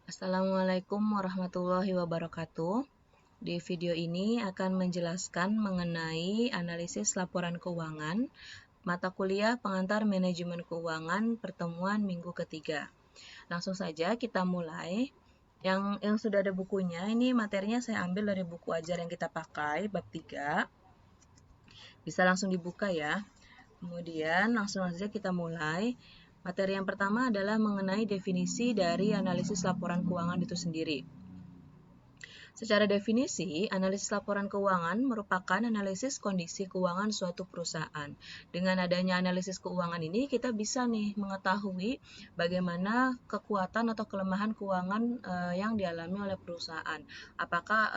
Assalamualaikum warahmatullahi wabarakatuh. Di video ini akan menjelaskan mengenai analisis laporan keuangan, mata kuliah pengantar manajemen keuangan pertemuan minggu ketiga. Langsung saja kita mulai. Yang sudah ada bukunya, ini materinya saya ambil dari buku ajar yang kita pakai, bab 3. Bisa langsung dibuka ya. Kemudian langsung saja kita mulai. Materi yang pertama adalah mengenai definisi dari analisis laporan keuangan itu sendiri. Secara definisi, analisis laporan keuangan merupakan analisis kondisi keuangan suatu perusahaan. Dengan adanya analisis keuangan ini, kita bisa nih mengetahui bagaimana kekuatan atau kelemahan keuangan yang dialami oleh perusahaan. Apakah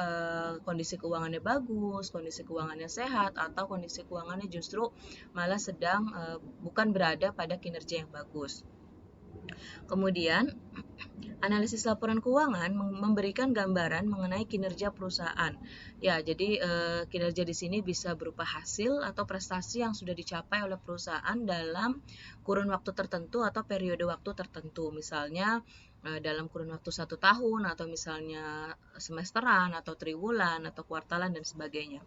kondisi keuangannya bagus, kondisi keuangannya sehat, atau kondisi keuangannya justru malah sedang bukan berada pada kinerja yang bagus. Kemudian, analisis laporan keuangan memberikan gambaran mengenai kinerja perusahaan. Ya, jadi kinerja di sini bisa berupa hasil atau prestasi yang sudah dicapai oleh perusahaan dalam kurun waktu tertentu atau periode waktu tertentu. Misalnya dalam kurun waktu 1 tahun atau misalnya semesteran atau triwulan atau kuartalan dan sebagainya.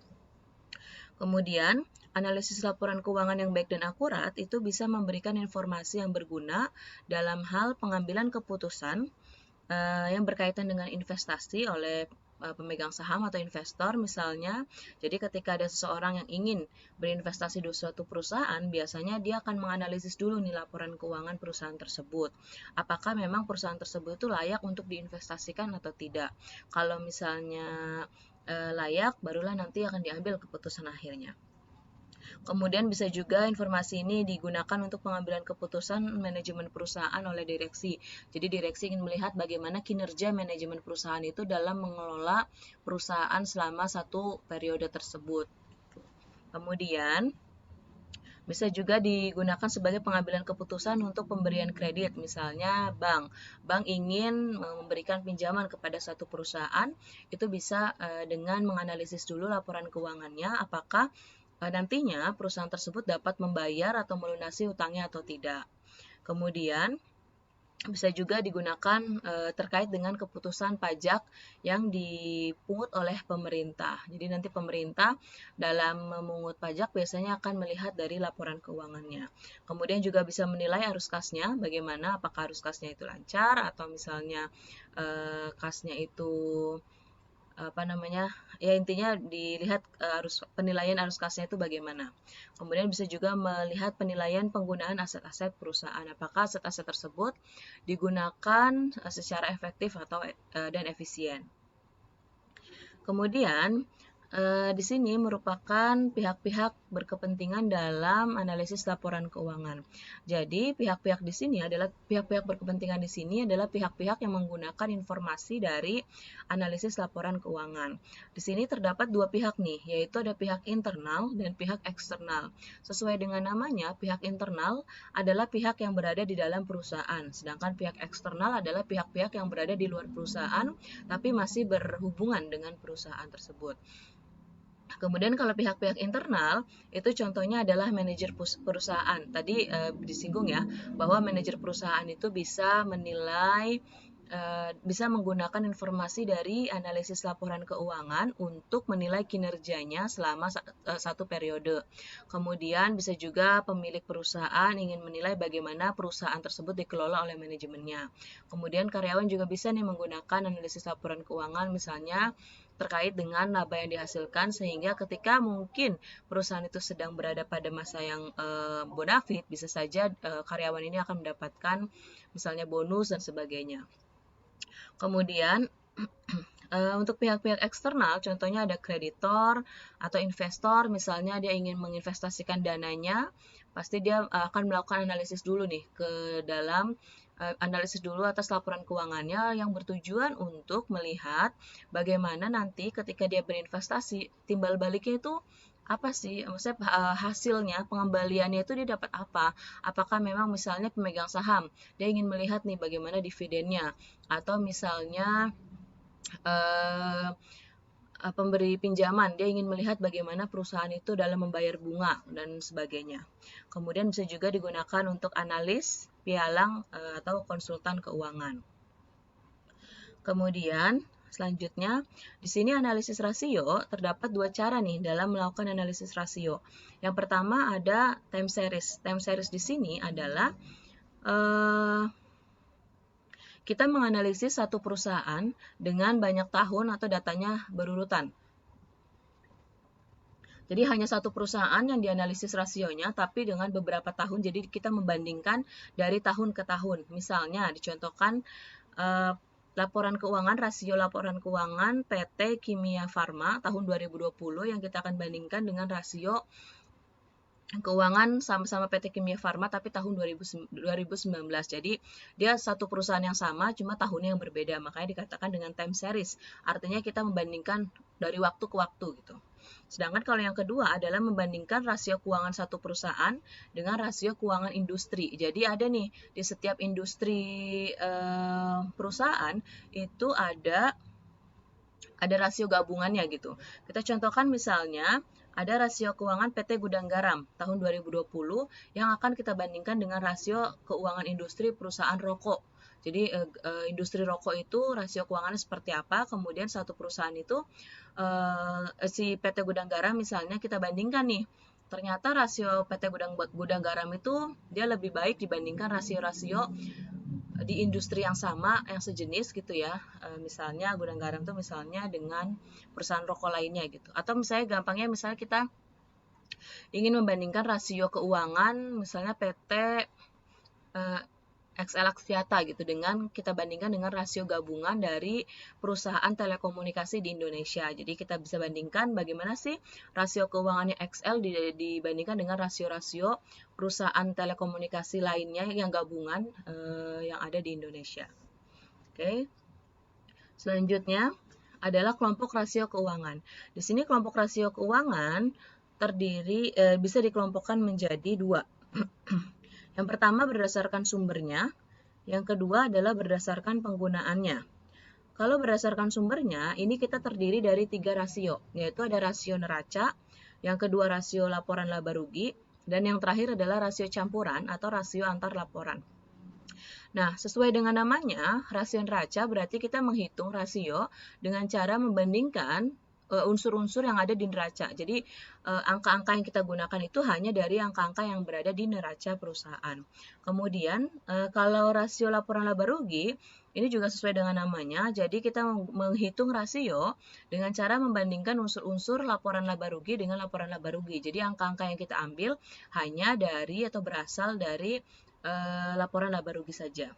Kemudian, analisis laporan keuangan yang baik dan akurat itu bisa memberikan informasi yang berguna dalam hal pengambilan keputusan yang berkaitan dengan investasi oleh pemegang saham atau investor misalnya. Jadi ketika ada seseorang yang ingin berinvestasi di suatu perusahaan, biasanya dia akan menganalisis dulu nih laporan keuangan perusahaan tersebut. Apakah memang perusahaan tersebut itu layak untuk diinvestasikan atau tidak. Kalau misalnya layak, barulah nanti akan diambil keputusan akhirnya. Kemudian bisa juga informasi ini digunakan untuk pengambilan keputusan manajemen perusahaan oleh direksi. Jadi direksi ingin melihat bagaimana kinerja manajemen perusahaan itu dalam mengelola perusahaan selama satu periode tersebut. Kemudian bisa juga digunakan sebagai pengambilan keputusan untuk pemberian kredit. Misalnya bank ingin memberikan pinjaman kepada satu perusahaan, itu bisa dengan menganalisis dulu laporan keuangannya, apakah nantinya perusahaan tersebut dapat membayar atau melunasi utangnya atau tidak. Kemudian bisa juga digunakan terkait dengan keputusan pajak yang dipungut oleh pemerintah. Jadi nanti pemerintah dalam memungut pajak biasanya akan melihat dari laporan keuangannya. Kemudian juga bisa menilai arus kasnya, bagaimana apakah arus kasnya itu lancar atau misalnya kasnya itu ya intinya dilihat penilaian arus kasnya itu bagaimana. Kemudian bisa juga melihat penilaian penggunaan aset-aset perusahaan, apakah aset-aset tersebut digunakan secara efektif atau dan efisien. Kemudian di sini merupakan pihak-pihak berkepentingan dalam analisis laporan keuangan. Jadi pihak-pihak di sini adalah pihak-pihak berkepentingan di sini adalah pihak-pihak yang menggunakan informasi dari analisis laporan keuangan. Di sini terdapat dua pihak nih, yaitu ada pihak internal dan pihak eksternal. Sesuai dengan namanya, pihak internal adalah pihak yang berada di dalam perusahaan, sedangkan pihak eksternal adalah pihak-pihak yang berada di luar perusahaan tapi masih berhubungan dengan perusahaan tersebut. Kemudian kalau pihak-pihak internal, itu contohnya adalah manajer perusahaan. Tadi disinggung ya, bahwa manajer perusahaan itu bisa menilai, bisa menggunakan informasi dari analisis laporan keuangan untuk menilai kinerjanya selama satu periode. Kemudian bisa juga pemilik perusahaan ingin menilai bagaimana perusahaan tersebut dikelola oleh manajemennya. Kemudian karyawan juga bisa nih menggunakan analisis laporan keuangan misalnya terkait dengan laba yang dihasilkan, sehingga ketika mungkin perusahaan itu sedang berada pada masa yang bonafit, bisa saja karyawan ini akan mendapatkan misalnya bonus dan sebagainya. Kemudian untuk pihak-pihak eksternal, contohnya ada kreditor atau investor, misalnya dia ingin menginvestasikan dananya, pasti dia akan melakukan analisis dulu nih ke dalam analisis dulu atas laporan keuangannya yang bertujuan untuk melihat bagaimana nanti ketika dia berinvestasi, timbal baliknya itu apa sih, maksudnya hasilnya, pengembaliannya itu dia dapat apa? Apakah memang misalnya pemegang saham, dia ingin melihat nih bagaimana dividennya, atau misalnya pemberi pinjaman, dia ingin melihat bagaimana perusahaan itu dalam membayar bunga dan sebagainya. Kemudian bisa juga digunakan untuk analis, pialang, atau konsultan keuangan. Kemudian selanjutnya di sini analisis rasio terdapat dua cara nih dalam melakukan analisis rasio. Yang pertama ada time series. Time series di sini adalah kita menganalisis satu perusahaan dengan banyak tahun atau datanya berurutan. Jadi hanya satu perusahaan yang dianalisis rasionya, tapi dengan beberapa tahun. Jadi kita membandingkan dari tahun ke tahun. Misalnya dicontohkan laporan keuangan, rasio laporan keuangan PT Kimia Farma tahun 2020 yang kita akan bandingkan dengan rasio keuangan sama-sama PT Kimia Farma tapi tahun 2019. Jadi dia satu perusahaan yang sama cuma tahunnya yang berbeda. Makanya dikatakan dengan time series. Artinya kita membandingkan dari waktu ke waktu gitu. Sedangkan kalau yang kedua adalah membandingkan rasio keuangan satu perusahaan dengan rasio keuangan industri. Jadi ada nih di setiap industri perusahaan itu ada rasio gabungannya gitu. Kita contohkan misalnya ada rasio keuangan PT Gudang Garam tahun 2020 yang akan kita bandingkan dengan rasio keuangan industri perusahaan rokok. Jadi industri rokok itu rasio keuangannya seperti apa, kemudian satu perusahaan itu si PT Gudang Garam misalnya kita bandingkan nih. Ternyata rasio PT Gudang Garam itu dia lebih baik dibandingkan rasio-rasio di industri yang sama, yang sejenis gitu ya. Misalnya Gudang Garam tuh misalnya dengan perusahaan rokok lainnya gitu. Atau misalnya gampangnya misalnya kita ingin membandingkan rasio keuangan misalnya PT XL Axiata gitu dengan kita bandingkan dengan rasio gabungan dari perusahaan telekomunikasi di Indonesia. Jadi kita bisa bandingkan bagaimana sih rasio keuangannya XL dibandingkan dengan rasio-rasio perusahaan telekomunikasi lainnya yang gabungan yang ada di Indonesia. Oke. Selanjutnya adalah kelompok rasio keuangan. Di sini kelompok rasio keuangan terdiri bisa dikelompokkan menjadi dua. Yang pertama berdasarkan sumbernya, yang kedua adalah berdasarkan penggunaannya. Kalau berdasarkan sumbernya, ini kita terdiri dari 3 rasio, yaitu ada rasio neraca, yang kedua rasio laporan laba rugi, dan yang terakhir adalah rasio campuran atau rasio antar laporan. Nah, sesuai dengan namanya, rasio neraca berarti kita menghitung rasio dengan cara membandingkan unsur-unsur yang ada di neraca. Jadi angka-angka yang kita gunakan itu hanya dari angka-angka yang berada di neraca perusahaan. Kemudian kalau rasio laporan laba rugi ini juga sesuai dengan namanya. Jadi kita menghitung rasio dengan cara membandingkan unsur-unsur laporan laba rugi dengan laporan laba rugi. Jadi angka-angka yang kita ambil hanya dari atau berasal dari laporan laba rugi saja.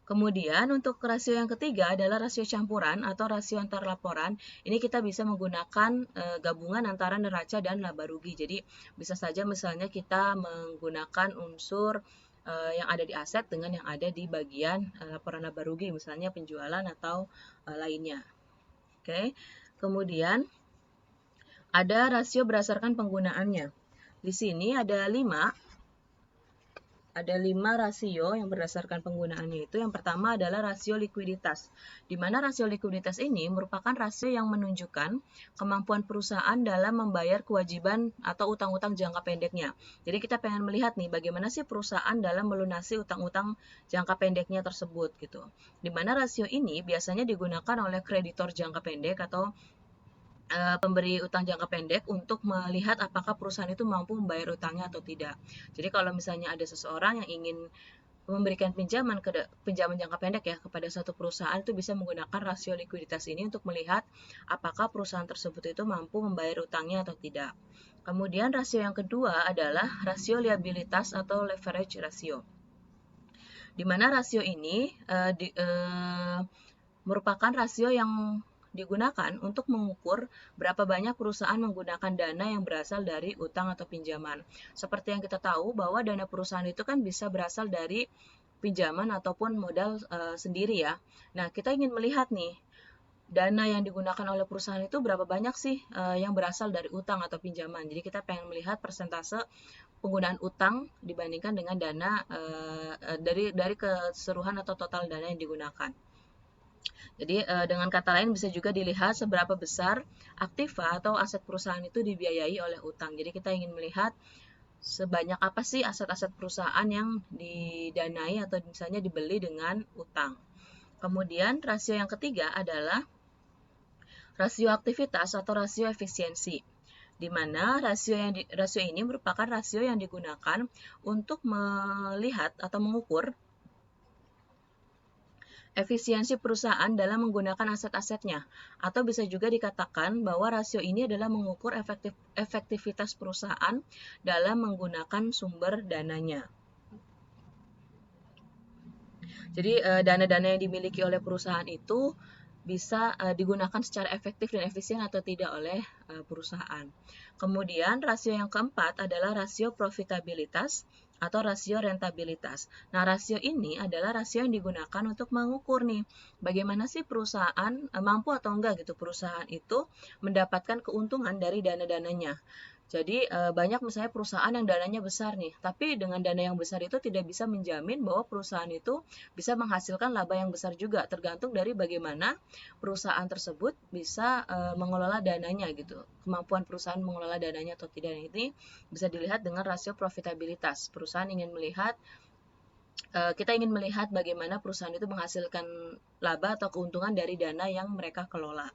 Kemudian untuk rasio yang ketiga adalah rasio campuran atau rasio antar laporan. Ini kita bisa menggunakan gabungan antara neraca dan laba rugi. Jadi bisa saja misalnya kita menggunakan unsur yang ada di aset dengan yang ada di bagian laporan laba rugi, misalnya penjualan atau lainnya. Oke. Kemudian ada rasio berdasarkan penggunaannya. Di sini ada 5 rasio yang berdasarkan penggunaannya itu. Yang pertama adalah rasio likuiditas, di mana rasio likuiditas ini merupakan rasio yang menunjukkan kemampuan perusahaan dalam membayar kewajiban atau utang-utang jangka pendeknya. Jadi kita pengen melihat nih bagaimana sih perusahaan dalam melunasi utang-utang jangka pendeknya tersebut gitu. Di mana rasio ini biasanya digunakan oleh kreditor jangka pendek atau pemberi utang jangka pendek untuk melihat apakah perusahaan itu mampu membayar utangnya atau tidak. Jadi kalau misalnya ada seseorang yang ingin memberikan pinjaman jangka pendek ya kepada satu perusahaan, itu bisa menggunakan rasio likuiditas ini untuk melihat apakah perusahaan tersebut itu mampu membayar utangnya atau tidak. Kemudian rasio yang kedua adalah rasio liabilitas atau leverage ratio. Di mana rasio ini merupakan rasio yang digunakan untuk mengukur berapa banyak perusahaan menggunakan dana yang berasal dari utang atau pinjaman. Seperti yang kita tahu bahwa dana perusahaan itu kan bisa berasal dari pinjaman ataupun modal sendiri ya. Nah, kita ingin melihat nih, dana yang digunakan oleh perusahaan itu berapa banyak sih yang berasal dari utang atau pinjaman. Jadi kita pengen melihat persentase penggunaan utang dibandingkan dengan dana dari keseluruhan atau total dana yang digunakan. Jadi dengan kata lain bisa juga dilihat seberapa besar aktiva atau aset perusahaan itu dibiayai oleh utang. Jadi kita ingin melihat sebanyak apa sih aset-aset perusahaan yang didanai atau misalnya dibeli dengan utang. Kemudian rasio yang ketiga adalah rasio aktivitas atau rasio efisiensi, di mana rasio ini merupakan rasio yang digunakan untuk melihat atau mengukur efisiensi perusahaan dalam menggunakan aset-asetnya, atau bisa juga dikatakan bahwa rasio ini adalah mengukur efektivitas perusahaan dalam menggunakan sumber dananya. Jadi dana-dana yang dimiliki oleh perusahaan itu bisa digunakan secara efektif dan efisien atau tidak oleh perusahaan. Kemudian rasio yang keempat adalah rasio profitabilitas atau rasio rentabilitas. Nah, rasio ini adalah rasio yang digunakan untuk mengukur nih bagaimana sih perusahaan mampu atau enggak gitu perusahaan itu mendapatkan keuntungan dari dana-dananya. Jadi banyak misalnya perusahaan yang dananya besar nih, tapi dengan dana yang besar itu tidak bisa menjamin bahwa perusahaan itu bisa menghasilkan laba yang besar juga, tergantung dari bagaimana perusahaan tersebut bisa mengelola dananya gitu. Kemampuan perusahaan mengelola dananya atau tidak ini bisa dilihat dengan rasio profitabilitas. Perusahaan ingin melihat kita ingin melihat bagaimana perusahaan itu menghasilkan laba atau keuntungan dari dana yang mereka kelola.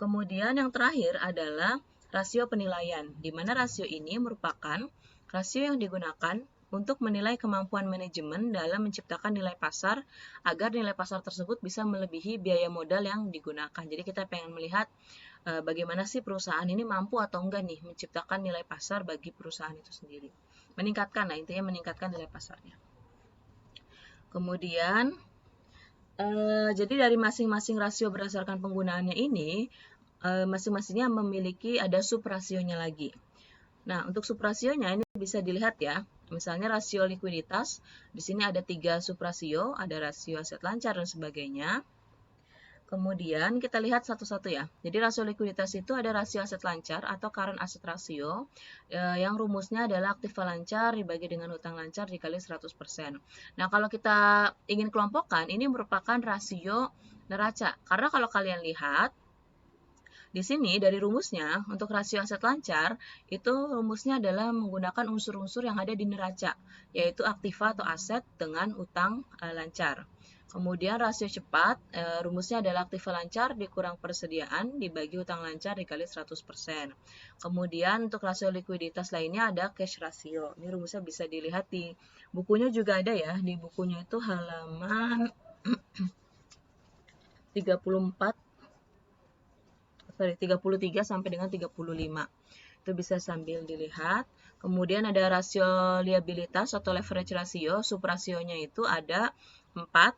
Kemudian yang terakhir adalah rasio penilaian, di mana rasio ini merupakan rasio yang digunakan untuk menilai kemampuan manajemen dalam menciptakan nilai pasar agar nilai pasar tersebut bisa melebihi biaya modal yang digunakan. Jadi kita pengen melihat bagaimana sih perusahaan ini mampu atau enggak nih menciptakan nilai pasar bagi perusahaan itu sendiri. Meningkatkan lah, intinya meningkatkan nilai pasarnya. Kemudian jadi dari masing-masing rasio berdasarkan penggunaannya ini masing-masingnya memiliki ada subrasionya lagi. Nah, untuk subrasionya ini bisa dilihat ya. Misalnya rasio likuiditas, di sini ada 3 subrasio, ada rasio aset lancar dan sebagainya. Kemudian kita lihat satu-satu ya. Jadi rasio likuiditas itu ada rasio aset lancar atau current asset ratio yang rumusnya adalah aktiva lancar dibagi dengan utang lancar dikali 100%. Nah, kalau kita ingin kelompokkan, ini merupakan rasio neraca. Karena kalau kalian lihat, di sini dari rumusnya, untuk rasio aset lancar, itu rumusnya adalah menggunakan unsur-unsur yang ada di neraca, yaitu aktiva atau aset dengan utang lancar. Kemudian rasio cepat, rumusnya adalah aktiva lancar dikurang persediaan dibagi utang lancar dikali 100%. Kemudian untuk rasio likuiditas lainnya ada cash ratio. Ini rumusnya bisa dilihat di bukunya juga ada ya, di bukunya itu halaman 33 sampai dengan 35. Itu bisa sambil dilihat. Kemudian ada rasio liabilitas atau leverage ratio. Subrasionya itu ada 4,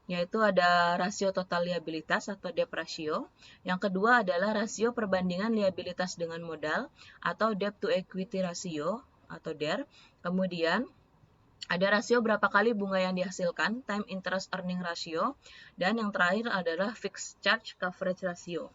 yaitu ada rasio total liabilitas atau debt ratio. Yang kedua adalah rasio perbandingan liabilitas dengan modal atau debt to equity ratio atau DER. Kemudian ada rasio berapa kali bunga yang dihasilkan, time interest earning ratio, dan yang terakhir adalah fixed charge coverage ratio.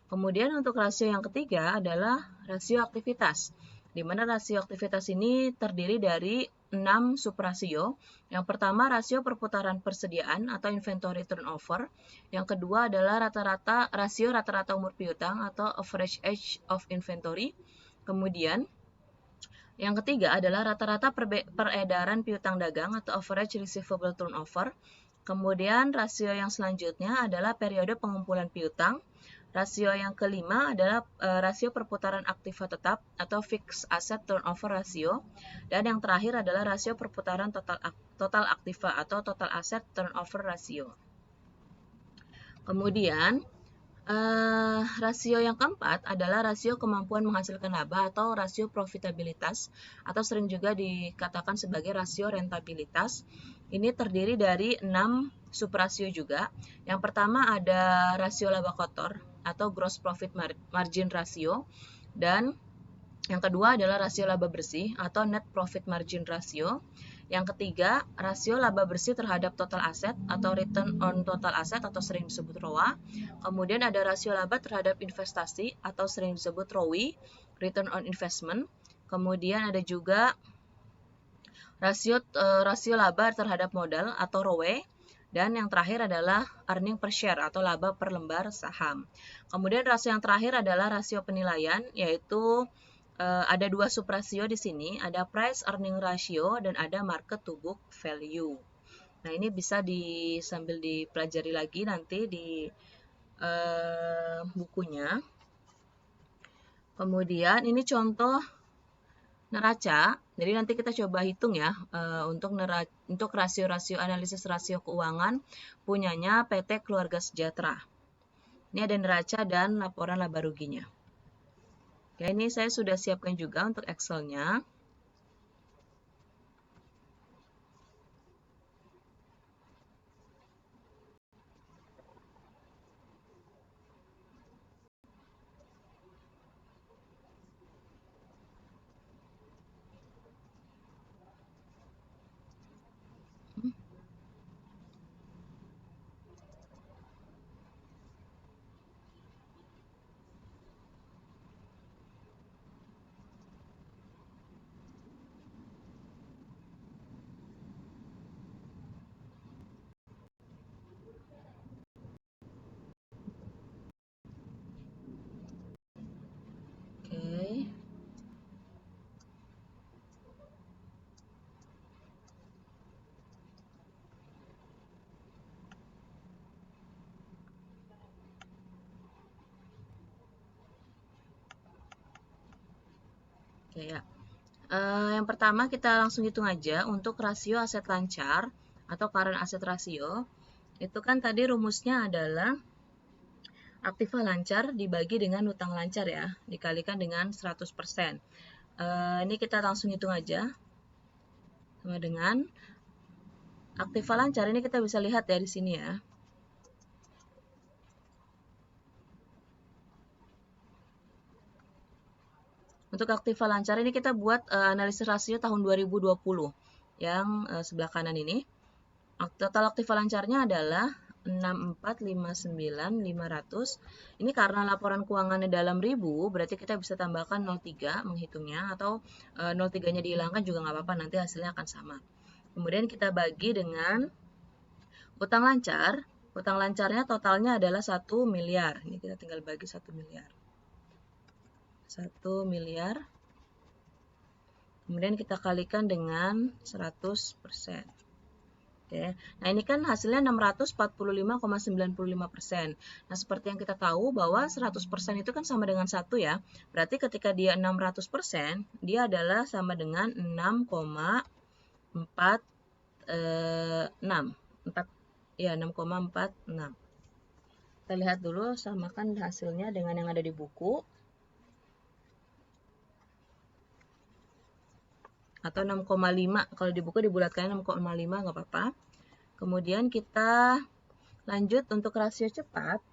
Kemudian untuk rasio yang ketiga adalah rasio aktivitas, di mana rasio aktivitas ini terdiri dari 6 subrasio. Yang pertama rasio perputaran persediaan atau inventory turnover. Yang kedua adalah rasio rata-rata umur piutang atau average age of inventory. Kemudian yang ketiga adalah rata-rata peredaran piutang dagang atau average receivable turnover. Kemudian rasio yang selanjutnya adalah periode pengumpulan piutang. Rasio yang kelima adalah rasio perputaran aktiva tetap atau fixed asset turnover ratio. Dan yang terakhir adalah rasio perputaran total aktiva atau total asset turnover ratio. Kemudian rasio yang keempat adalah rasio kemampuan menghasilkan laba atau rasio profitabilitas atau sering juga dikatakan sebagai rasio rentabilitas. Ini terdiri dari 6 subrasio juga. Yang pertama ada rasio laba kotor atau gross profit margin ratio, dan yang kedua adalah rasio laba bersih atau net profit margin ratio. Yang ketiga, rasio laba bersih terhadap total aset atau return on total asset atau sering disebut ROA. Kemudian ada rasio laba terhadap investasi atau sering disebut ROI, return on investment. Kemudian ada juga rasio laba terhadap modal atau ROE. Dan yang terakhir adalah earning per share atau laba per lembar saham. Kemudian rasio yang terakhir adalah rasio penilaian, yaitu ada 2 subrasio di sini, ada price earning ratio dan ada market to book value. Nah, ini bisa sambil dipelajari lagi nanti di bukunya. Kemudian ini contoh neraca. Jadi nanti kita coba hitung ya untuk rasio-rasio analisis rasio keuangan punyanya PT Keluarga Sejahtera. Ini ada neraca dan laporan laba ruginya. Oke, ini saya sudah siapkan juga untuk Excel-nya. Oke. Oke ya. Yang pertama kita langsung hitung aja untuk rasio aset lancar atau current asset ratio. Itu kan tadi rumusnya adalah aktiva lancar dibagi dengan utang lancar ya, dikalikan dengan 100%. Ini kita langsung hitung aja. Sama dengan aktiva lancar, ini kita bisa lihat ya di sini ya. Untuk aktiva lancar ini kita buat analisis rasio tahun 2020 yang sebelah kanan ini. Total aktiva lancarnya adalah 6459.500. Ini karena laporan keuangannya dalam ribu, berarti kita bisa tambahkan 03 menghitungnya, atau 03-nya dihilangkan juga nggak apa-apa, nanti hasilnya akan sama. Kemudian kita bagi dengan utang lancar. Utang lancarnya totalnya adalah 1 miliar. Ini kita tinggal bagi 1 miliar. 1 miliar. Kemudian kita kalikan dengan 100%. Oke. Nah, ini kan hasilnya 645,95%. Nah, seperti yang kita tahu bahwa 100% itu kan sama dengan 1 ya. Berarti ketika dia 600%, dia adalah sama dengan 6,46. 6,46. Kita lihat dulu, samakan hasilnya dengan yang ada di buku. Atau 6,5, kalau di buku dibulatkan 6,5 nggak apa-apa. Kemudian kita lanjut untuk rasio cepat.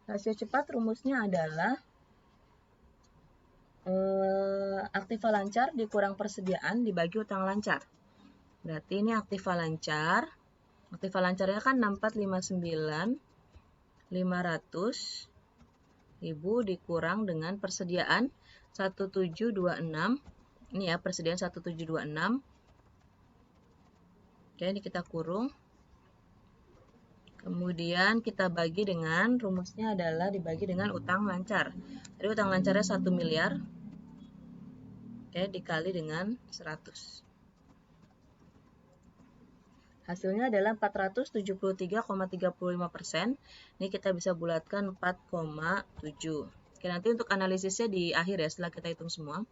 Rasio cepat rumusnya adalah aktiva lancar dikurang persediaan dibagi utang lancar. Berarti ini aktiva lancar. Aktiva lancarnya kan 6459.500.000 dikurang dengan persediaan 1726. Ini ya, persediaan 1726. Oke, ini kita kurung. Kemudian kita bagi dengan, rumusnya adalah dibagi dengan utang lancar. Jadi utang lancarnya 1 miliar. Oke, dikali dengan 100. Hasilnya adalah 473,35%. Ini kita bisa bulatkan 4,7. Oke, nanti untuk analisisnya di akhir ya, setelah kita hitung semua.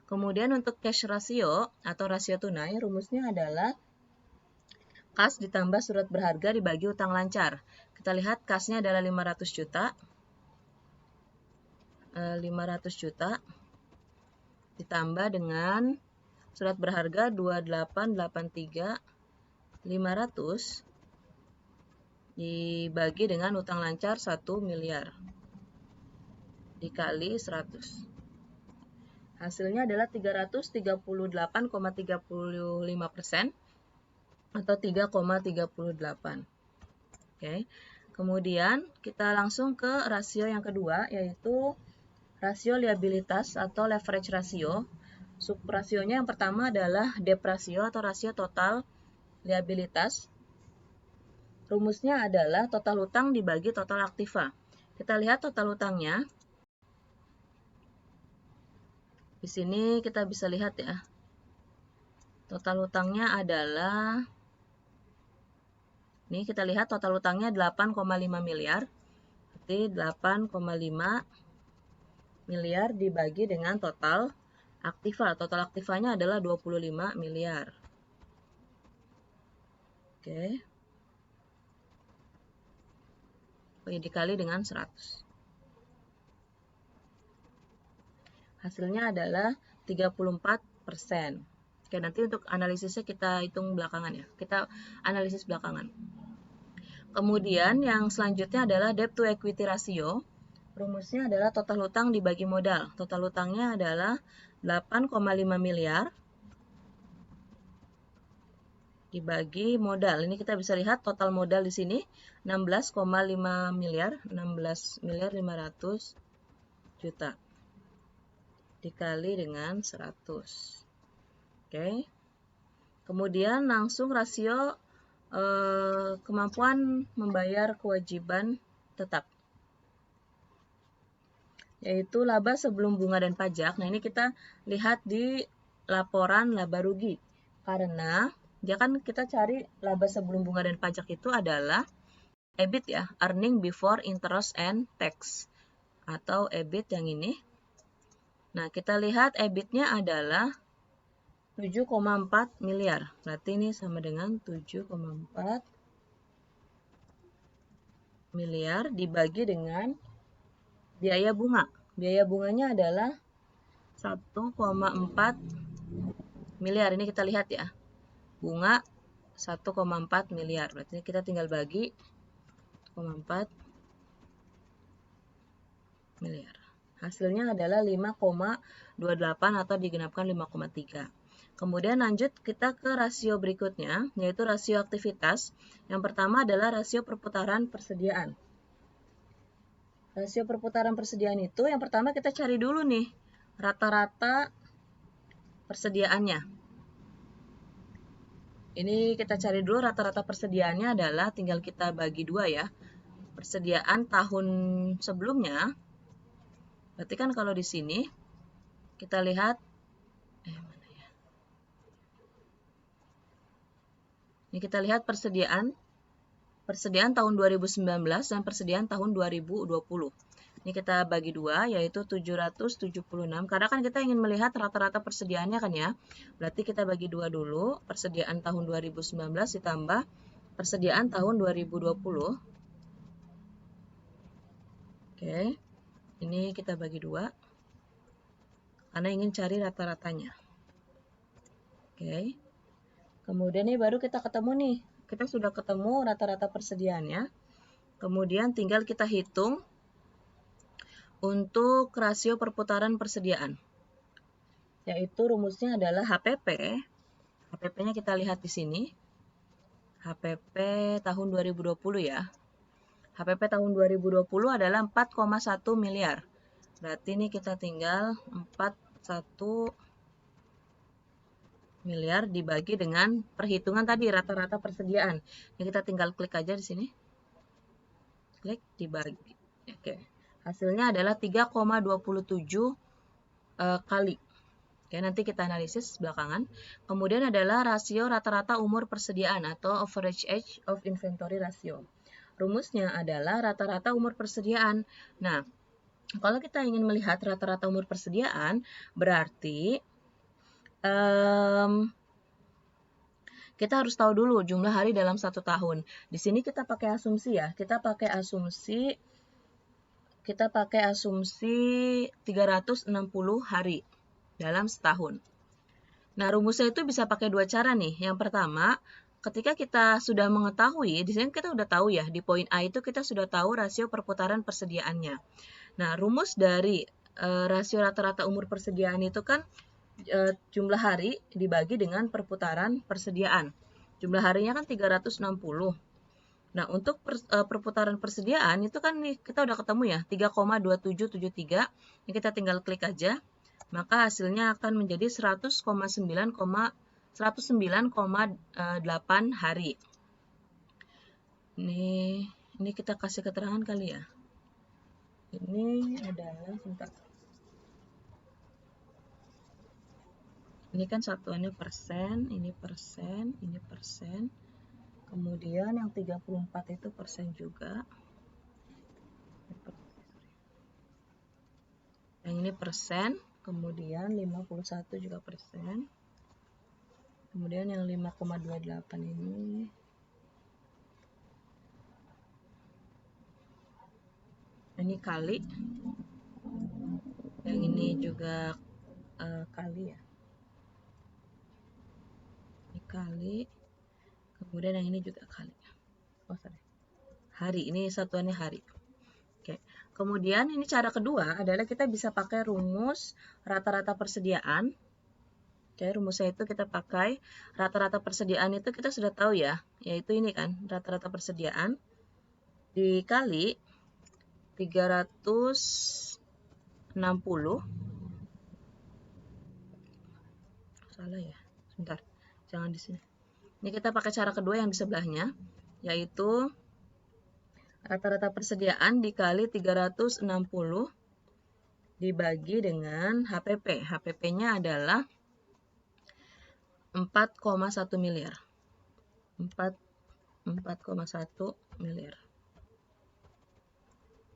Kemudian untuk cash ratio atau rasio tunai, rumusnya adalah kas ditambah surat berharga dibagi utang lancar. Kita lihat kasnya adalah 500 juta. 500 juta ditambah dengan surat berharga 2883.500 dibagi dengan utang lancar 1 miliar dikali 100. Hasilnya adalah 338,35% atau 3,38. Oke. Kemudian kita langsung ke rasio yang kedua, yaitu rasio liabilitas atau leverage ratio. Subrasionya yang pertama adalah debt ratio atau rasio total liabilitas. Rumusnya adalah total utang dibagi total aktiva. Kita lihat total utangnya. Di sini kita bisa lihat ya. Total utangnya adalah Ini kita lihat total utangnya 8,5 miliar. Berarti 8,5 miliar dibagi dengan total aktiva. Total aktivanya adalah 25 miliar. Oke. Dikali dengan 100. Hasilnya adalah 34%. Oke, nanti untuk analisisnya kita hitung belakangan ya. Kita analisis belakangan. Kemudian yang selanjutnya adalah debt to equity ratio. Rumusnya adalah total utang dibagi modal. Total utangnya adalah 8,5 miliar dibagi modal. Ini kita bisa lihat total modal di sini 16,5 miliar, 16 miliar 500 juta dikali dengan 100. Oke. Kemudian langsung rasio kemampuan membayar kewajiban tetap, yaitu laba sebelum bunga dan pajak. Nah, ini kita lihat di laporan laba rugi. Karena dia kan kita cari laba sebelum bunga dan pajak itu adalah EBIT ya, earning before interest and tax, atau EBIT yang ini. Nah, kita lihat EBIT-nya adalah 7,4 miliar. Berarti ini sama dengan 7,4 miliar dibagi dengan biaya bunga. Biaya bunganya adalah 1,4 miliar. Ini kita lihat ya. Bunga 1,4 miliar. Berarti kita tinggal bagi 1,4 miliar. Hasilnya adalah 5,28 atau digenapkan 5,3. Kemudian lanjut kita ke rasio berikutnya, yaitu rasio aktivitas. Yang pertama adalah rasio perputaran persediaan. Rasio perputaran persediaan itu yang pertama kita cari dulu nih rata-rata persediaannya. Ini kita cari dulu rata-rata persediaannya adalah tinggal kita bagi dua ya. Persediaan tahun sebelumnya. Berarti kan kalau di sini kita lihat ini kita lihat persediaan tahun 2019 dan persediaan tahun 2020. Ini kita bagi dua, yaitu 776. Karena kan kita ingin melihat rata-rata persediaannya kan ya. Berarti kita bagi dua dulu, persediaan tahun 2019 ditambah persediaan tahun 2020. Oke, ini kita bagi dua, karena ingin cari rata-ratanya. Oke, kemudian nih baru kita ketemu nih. Kita sudah ketemu rata-rata persediaannya. Kemudian tinggal kita hitung untuk rasio perputaran persediaan. Yaitu rumusnya adalah HPP. HPP-nya kita lihat di sini. HPP tahun 2020 ya. HPP tahun 2020 adalah 4,1 miliar. Berarti ini kita tinggal 41 miliar dibagi dengan perhitungan tadi rata-rata persediaan. Ini kita tinggal klik aja di sini. Klik dibagi. Oke. Hasilnya adalah 3,27 kali. Oke, nanti kita analisis belakangan. Kemudian adalah rasio rata-rata umur persediaan atau average age of inventory ratio. Rumusnya adalah rata-rata umur persediaan. Nah, kalau kita ingin melihat rata-rata umur persediaan, berarti kita harus tahu dulu jumlah hari dalam 1 tahun. Di sini kita pakai asumsi ya. Kita pakai asumsi 360 hari dalam setahun. Nah, rumusnya itu bisa pakai dua cara nih. Yang pertama, ketika kita sudah mengetahui, di sini kita sudah tahu ya, di poin A itu kita sudah tahu rasio perputaran persediaannya. Nah, rumus dari rasio rata-rata umur persediaan itu kan jumlah hari dibagi dengan perputaran persediaan. Jumlah harinya kan 360. Nah, untuk perputaran persediaan itu kan nih, kita udah ketemu ya, 3,2773. Ini kita tinggal klik aja. Maka hasilnya akan menjadi 109,8 hari. Ini kita kasih keterangan kali ya. Ini adalah sebentar. Ini kan satuannya persen, ini persen, ini persen. Kemudian yang 34 itu persen juga. Yang ini persen, kemudian 51 juga persen. Kemudian yang 5,28 ini kali. Yang ini juga kali ya. Ini kali. Kemudian yang ini juga kali. Oh, sorry. Hari, ini satuannya hari. Oke. Kemudian ini cara kedua adalah kita bisa pakai rumus rata-rata persediaan. Oke, rumusnya itu kita pakai rata-rata persediaan itu kita sudah tahu ya, yaitu ini kan, rata-rata persediaan dikali 360. Salah ya, sebentar, jangan di sini. Ini kita pakai cara kedua yang di sebelahnya, yaitu rata-rata persediaan dikali 360 dibagi dengan HPP. HPP-nya adalah 4,1 miliar. 4,1 miliar.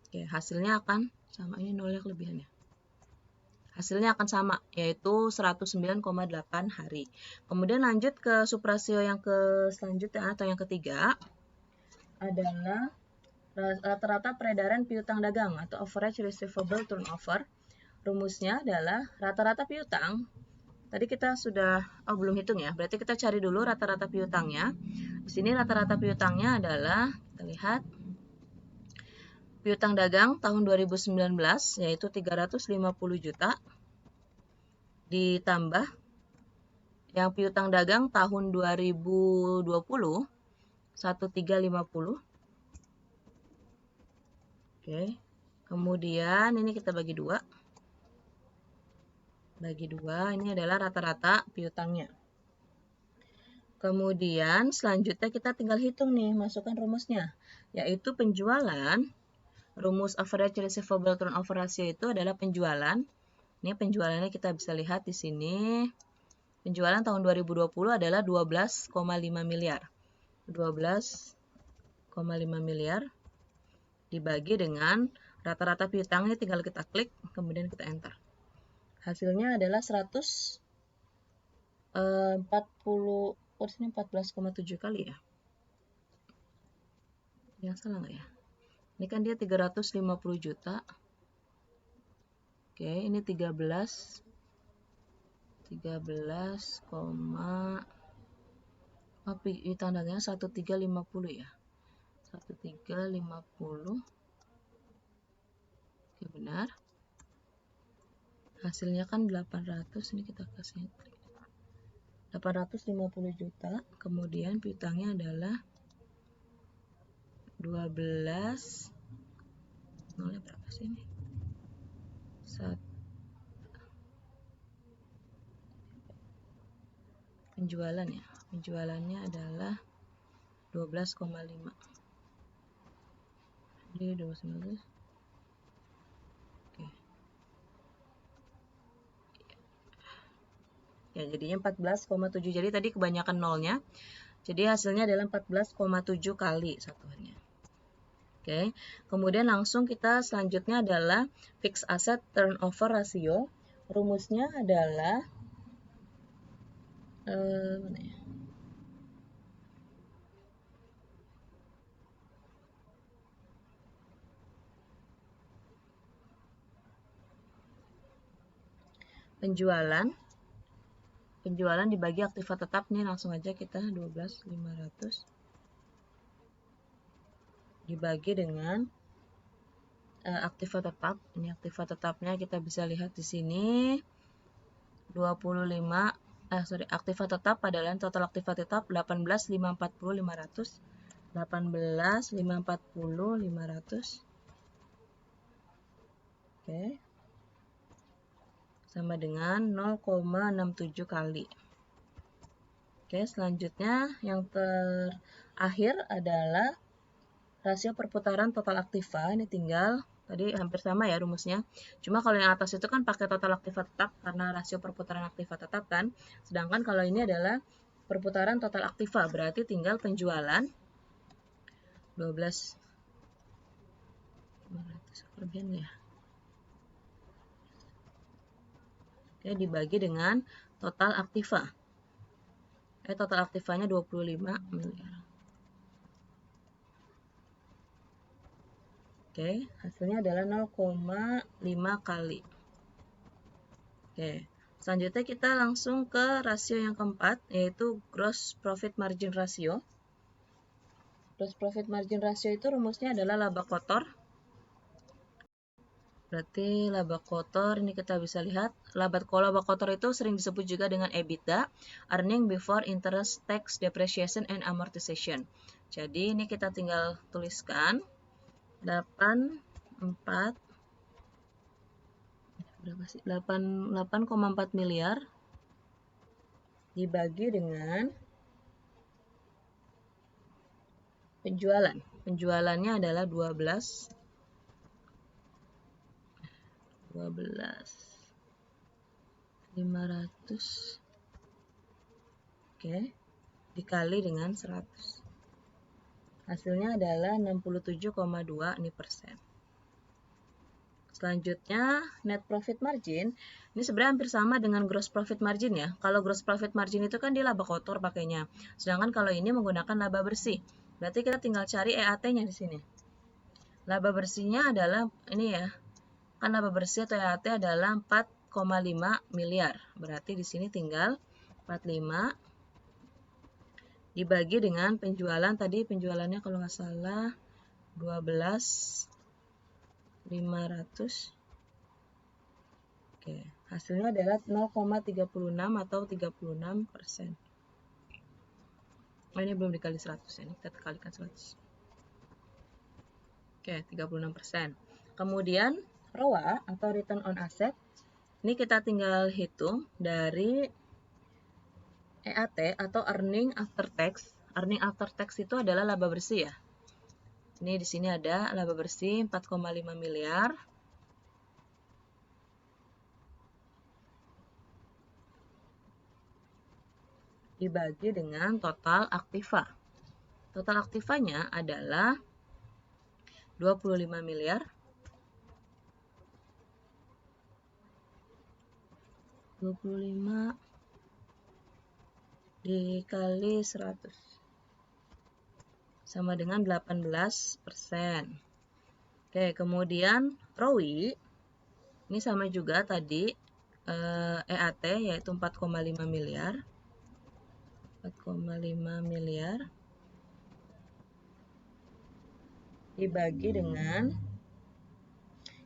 Oke, hasilnya akan sama, ini nolnya kelebihannya. Hasilnya akan sama, yaitu 109,8 hari. Kemudian lanjut ke subrasio yang selanjutnya atau yang ketiga adalah rata-rata peredaran piutang dagang atau average receivable turnover. Rumusnya adalah rata-rata piutang. Tadi kita sudah belum hitung ya. Berarti kita cari dulu rata-rata piutangnya. Di sini rata-rata piutangnya adalah, kita lihat, piutang dagang tahun 2019 yaitu 350 juta ditambah yang piutang dagang tahun 2020 1350. Oke. Kemudian ini kita bagi dua. Ini adalah rata-rata piutangnya. Kemudian selanjutnya kita tinggal hitung nih, masukkan rumusnya, yaitu penjualan. Rumus average receivable turnover ratio itu adalah penjualan. Ini penjualannya kita bisa lihat di sini. Penjualan tahun 2020 adalah 12,5 miliar. 12,5 miliar dibagi dengan rata-rata piutangnya, tinggal kita klik, kemudian kita enter. Hasilnya adalah 14,7 kali ya. Yang salah nggak ya? Ini kan dia 350 juta. Oke, ini 13, piutang dagangnya 1350 ya. 1350. Oke, benar. Hasilnya kan 800, ini kita kasih 850 juta. Kemudian piutangnya adalah 12. Nolnya berapa sih ini? Penjualan ya. Penjualannya adalah 12,5. Jadi 29. Oke. Ya, jadinya 14,7. Jadi tadi kebanyakan nolnya. Jadi hasilnya adalah 14,7 kali satuannya. Oke. Kemudian langsung kita selanjutnya adalah fixed asset turnover ratio. Rumusnya adalah mana ya? Penjualan dibagi aktiva tetap, nih langsung aja kita 12.500 dibagi dengan aktiva tetap. Ini aktiva tetapnya kita bisa lihat di sini 25. Aktiva tetap adalah total aktiva tetap 18.540.500. 18.540.500. Oke. Sama dengan 0,67 kali. Oke, selanjutnya yang terakhir adalah rasio perputaran total aktiva. Ini tinggal, tadi hampir sama ya rumusnya. Cuma kalau yang atas itu kan pakai total aktiva tetap karena rasio perputaran aktiva tetap kan. Sedangkan kalau ini adalah perputaran total aktiva, berarti tinggal penjualan 12 kelebihan ya. Oke, dibagi dengan total aktiva. Total aktivanya 25 miliar. Oke, hasilnya adalah 0,5 kali. Oke, selanjutnya kita langsung ke rasio yang keempat, yaitu gross profit margin ratio. Gross profit margin ratio itu rumusnya adalah laba kotor. Berarti laba kotor, ini kita bisa lihat, laba kotor itu sering disebut juga dengan EBITDA, earning before interest, tax, depreciation, and amortization. Jadi ini kita tinggal tuliskan 8,4 miliar dibagi dengan penjualan. Penjualannya adalah 500 oke, dikali dengan 100. Hasilnya adalah 67,2 ini persen. Selanjutnya, net profit margin. Ini sebenarnya hampir sama dengan gross profit margin ya. Kalau gross profit margin itu kan dia laba kotor pakainya. Sedangkan kalau ini menggunakan laba bersih. Berarti kita tinggal cari EAT-nya di sini. Laba bersihnya adalah ini ya. Kan laba bersih atau EAT adalah 4,5 miliar. Berarti di sini tinggal 45 dibagi dengan penjualan. Tadi penjualannya kalau nggak salah 12.500. Oke, hasilnya adalah 0,36 atau 36%. Oh, ini belum dikali 100 ya, ini kita kalikan 100. Oke, 36%. Kemudian ROA atau return on asset, ini kita tinggal hitung dari EAT atau earning after tax. Earning after tax itu adalah laba bersih ya. Ini di sini ada laba bersih 4,5 miliar. Dibagi dengan total aktiva. Total aktivanya adalah 25 miliar. 25 dikali 100 sama dengan 18%. Oke, kemudian ROI ini sama juga tadi EAT yaitu 4,5 miliar. 4,5 miliar dibagi dengan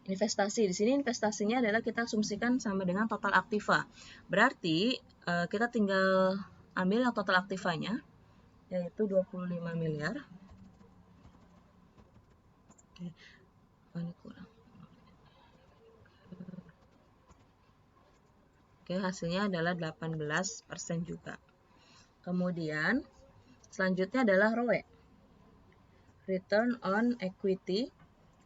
investasi. Di sini investasinya adalah kita asumsikan sama dengan total aktiva. Berarti kita tinggal ambil yang total aktivanya yaitu 25 miliar. Oke. Oh, ini kurang. Oke, hasilnya adalah 18% juga. Kemudian selanjutnya adalah ROE. Return on equity.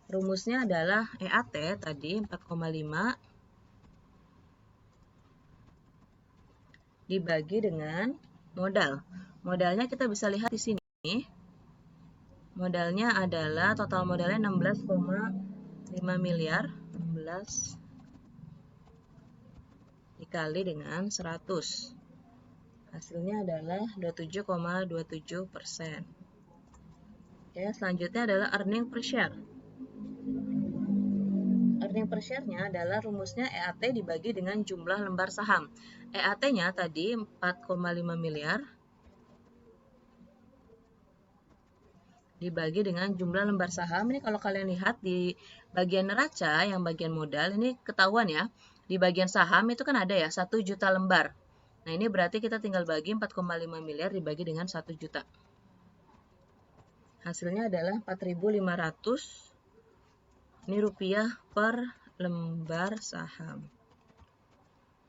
Rumusnya adalah EAT tadi 4,5 dibagi dengan modal. Modalnya kita bisa lihat di sini. Modalnya adalah total modalnya 16,5 miliar. 16 dikali dengan 100. Hasilnya adalah 27,27%. Oke, selanjutnya adalah earning per share. Earning per share-nya adalah rumusnya EAT dibagi dengan jumlah lembar saham. EAT-nya tadi 4,5 miliar dibagi dengan jumlah lembar saham. Ini kalau kalian lihat di bagian neraca, yang bagian modal, ini ketahuan ya. Di bagian saham itu kan ada ya 1 juta lembar. Nah, ini berarti kita tinggal bagi 4,5 miliar dibagi dengan 1 juta. Hasilnya adalah 4.500 ini rupiah per lembar saham.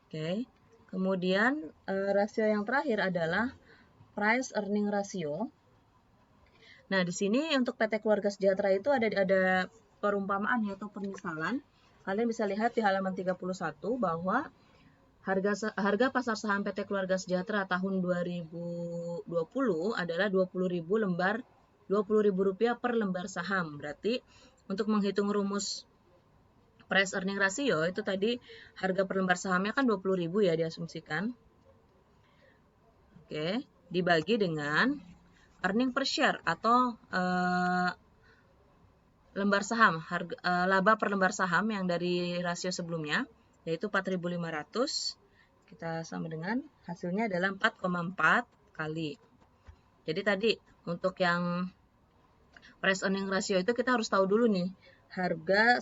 Oke. Kemudian rasio yang terakhir adalah price earning ratio. Nah, di sini untuk PT Keluarga Sejahtera itu ada perumpamaan atau permisalan. Kalian bisa lihat di halaman 31 bahwa harga pasar saham PT Keluarga Sejahtera tahun 2020 adalah Rp20.000 per lembar saham. Berarti untuk menghitung rumus price earning ratio itu tadi harga per lembar sahamnya kan 20.000 ya diasumsikan. Oke, dibagi dengan earning per share atau lembar saham, laba per lembar saham yang dari rasio sebelumnya, yaitu 4.500, kita sama dengan hasilnya adalah 4,4 kali. Jadi tadi untuk yang price earning ratio itu kita harus tahu dulu nih, harga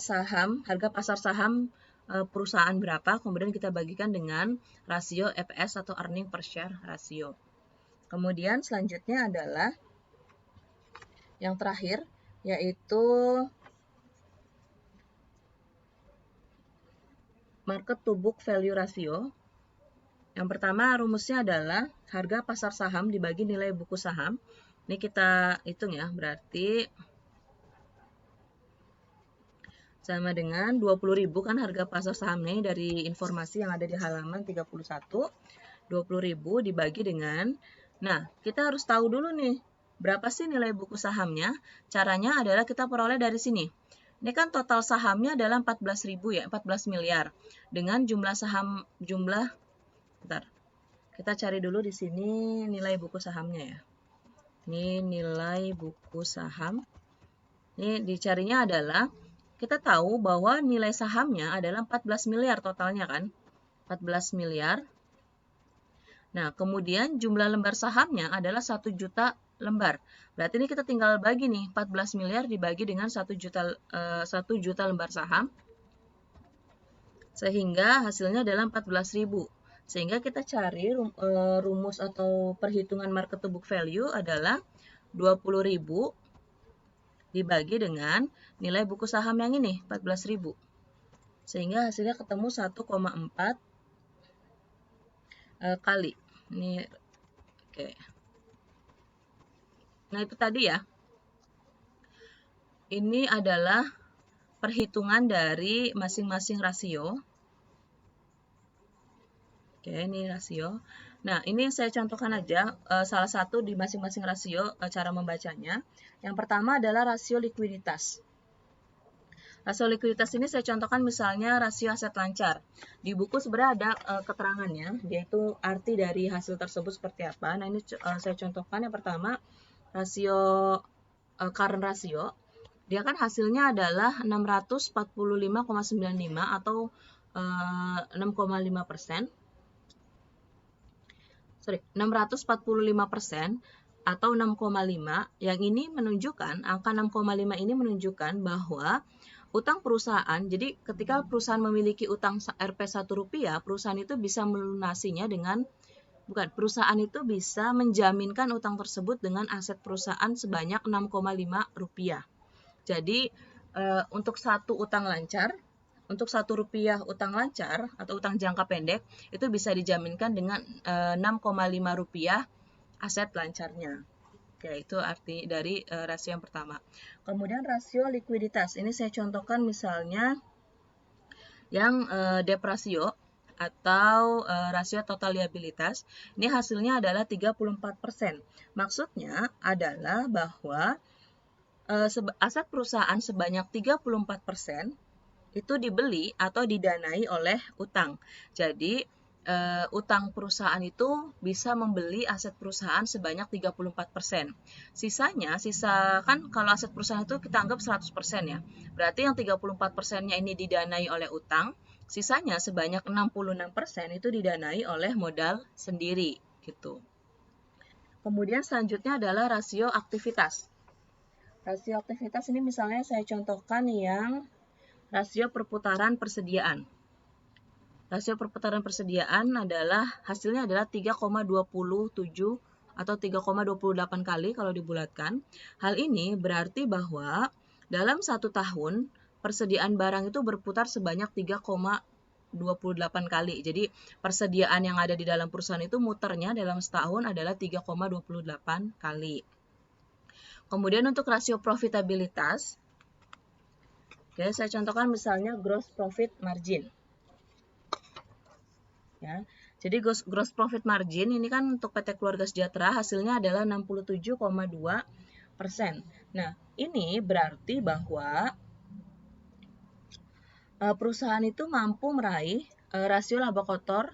pasar saham perusahaan berapa, kemudian kita bagikan dengan rasio EPS atau earning per share ratio. Kemudian selanjutnya adalah yang terakhir, yaitu market to book value ratio. Yang pertama rumusnya adalah harga pasar saham dibagi nilai buku saham. Ini kita hitung ya, berarti sama dengan 20.000 kan harga pasar sahamnya dari informasi yang ada di halaman 31. 20.000 dibagi dengan, nah kita harus tahu dulu nih, berapa sih nilai buku sahamnya? Caranya adalah kita peroleh dari sini. Ini kan total sahamnya adalah 14.000 ya, 14 miliar. Dengan bentar. Kita cari dulu di sini nilai buku sahamnya ya. Ini nilai buku saham. Ini dicarinya adalah, kita tahu bahwa nilai sahamnya adalah 14 miliar totalnya kan. 14 miliar. Nah, kemudian jumlah lembar sahamnya adalah 1 juta lembar. Berarti ini kita tinggal bagi nih, 14 miliar dibagi dengan 1 juta lembar saham. Sehingga hasilnya adalah 14.000. Sehingga kita cari rumus atau perhitungan market to book value adalah 20.000 dibagi dengan nilai buku saham yang ini, 14.000. Sehingga hasilnya ketemu 1,4 kali. Ini oke. Nah, itu tadi ya. Ini adalah perhitungan dari masing-masing rasio. Oke, ini rasio. Nah, ini saya contohkan aja salah satu di masing-masing rasio cara membacanya. Yang pertama adalah rasio likuiditas. Rasio likuiditas ini saya contohkan misalnya rasio aset lancar. Di buku sebenarnya ada keterangannya, yaitu arti dari hasil tersebut seperti apa. Nah, ini saya contohkan yang pertama, rasio current ratio. Dia kan hasilnya adalah 645,95 atau 6,5%. 645% atau 6,5. Yang ini menunjukkan, angka 6,5 ini menunjukkan bahwa utang perusahaan, jadi ketika perusahaan memiliki utang Rp1, perusahaan itu bisa melunasinya dengan, perusahaan itu bisa menjaminkan utang tersebut dengan aset perusahaan sebanyak Rp6,5. Jadi untuk satu utang lancar, untuk Rp1 utang lancar atau utang jangka pendek itu bisa dijaminkan dengan Rp6,5 aset lancarnya. Oke, itu arti dari rasio yang pertama. Kemudian rasio likuiditas. Ini saya contohkan misalnya yang debt ratio atau rasio total liabilitas. Ini hasilnya adalah 34%. Maksudnya adalah bahwa aset perusahaan sebanyak 34% itu dibeli atau didanai oleh utang. Jadi utang perusahaan itu bisa membeli aset perusahaan sebanyak 34%. Sisanya, kan kalau aset perusahaan itu kita anggap 100% ya. Berarti yang 34%-nya ini didanai oleh utang, sisanya sebanyak 66% itu didanai oleh modal sendiri gitu. Kemudian selanjutnya adalah rasio aktivitas. Rasio aktivitas ini misalnya saya contohkan yang rasio perputaran persediaan. Rasio perputaran persediaan adalah hasilnya adalah 3,27 atau 3,28 kali kalau dibulatkan. Hal ini berarti bahwa dalam 1 tahun persediaan barang itu berputar sebanyak 3,28 kali. Jadi persediaan yang ada di dalam perusahaan itu muternya dalam setahun adalah 3,28 kali. Kemudian untuk rasio profitabilitas, oke, saya contohkan misalnya gross profit margin. Ya. Jadi gross profit margin ini kan untuk PT Keluarga Sejahtera hasilnya adalah 67,2%. Nah, ini berarti bahwa perusahaan itu mampu meraih rasio laba kotor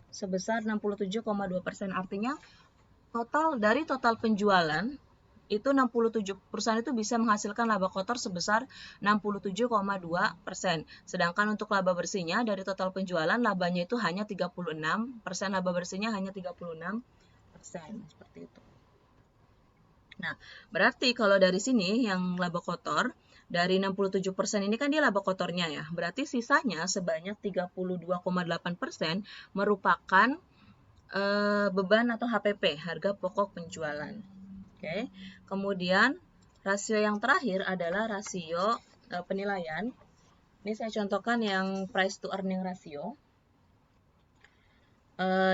sebesar 67,2%. Artinya dari total penjualan itu 67 perusahaan itu bisa menghasilkan laba kotor sebesar 67,2%. Sedangkan untuk laba bersihnya dari total penjualan labanya itu hanya 36%, laba bersihnya hanya 36%, seperti itu. Nah, berarti kalau dari sini yang laba kotor dari 67% ini kan dia laba kotornya ya. Berarti sisanya sebanyak 32,8% merupakan beban atau HPP, harga pokok penjualan. Oke. Kemudian rasio yang terakhir adalah rasio penilaian. Ini saya contohkan yang price to earning ratio.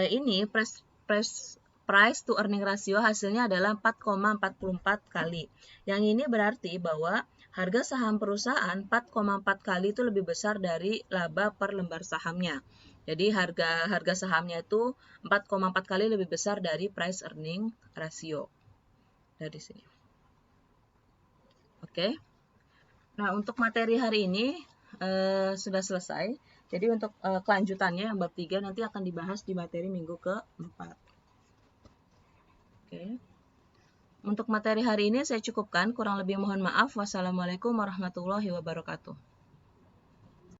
Ini price to earning ratio hasilnya adalah 4,44 kali. Yang ini berarti bahwa harga saham perusahaan 4,4 kali itu lebih besar dari laba per lembar sahamnya. Jadi harga sahamnya itu 4,4 kali lebih besar dari price earning ratio. Dari sini. Oke. Nah, untuk materi hari ini sudah selesai. Jadi untuk kelanjutannya yang bab 3 nanti akan dibahas di materi minggu ke-4. Oke. Untuk materi hari ini saya cukupkan, kurang lebih mohon maaf. Wassalamualaikum warahmatullahi wabarakatuh.